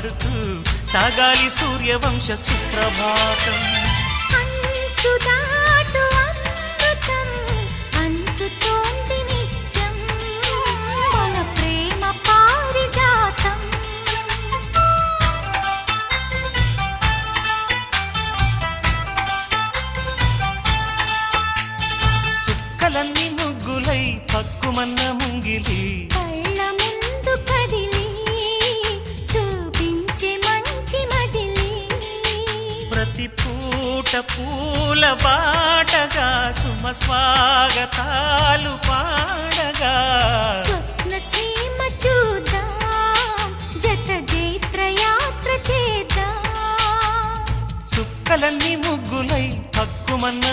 పాడుతూ సాగాలి సూర్యవంశ సుప్రభాతం. అంచుదాటు అమృతం అంచుతోంది నిత్యం మన ప్రేమ పారిజాతం. చుక్కలన్నీ ముగ్గులై పక్కుమన్న ముంగిలి కళ్ళ ముందు కదిలి చూపించే మంచి మజిలీ. ప్రతి పూట పూల బాటగా సుమ స్వాగతాలు పాడగా స్వప్న సీమ చూద్దాం జత జైత్ర యాత్ర చేద్దాం. చుక్కలన్నీ ముగ్గులై పక్కుమన్న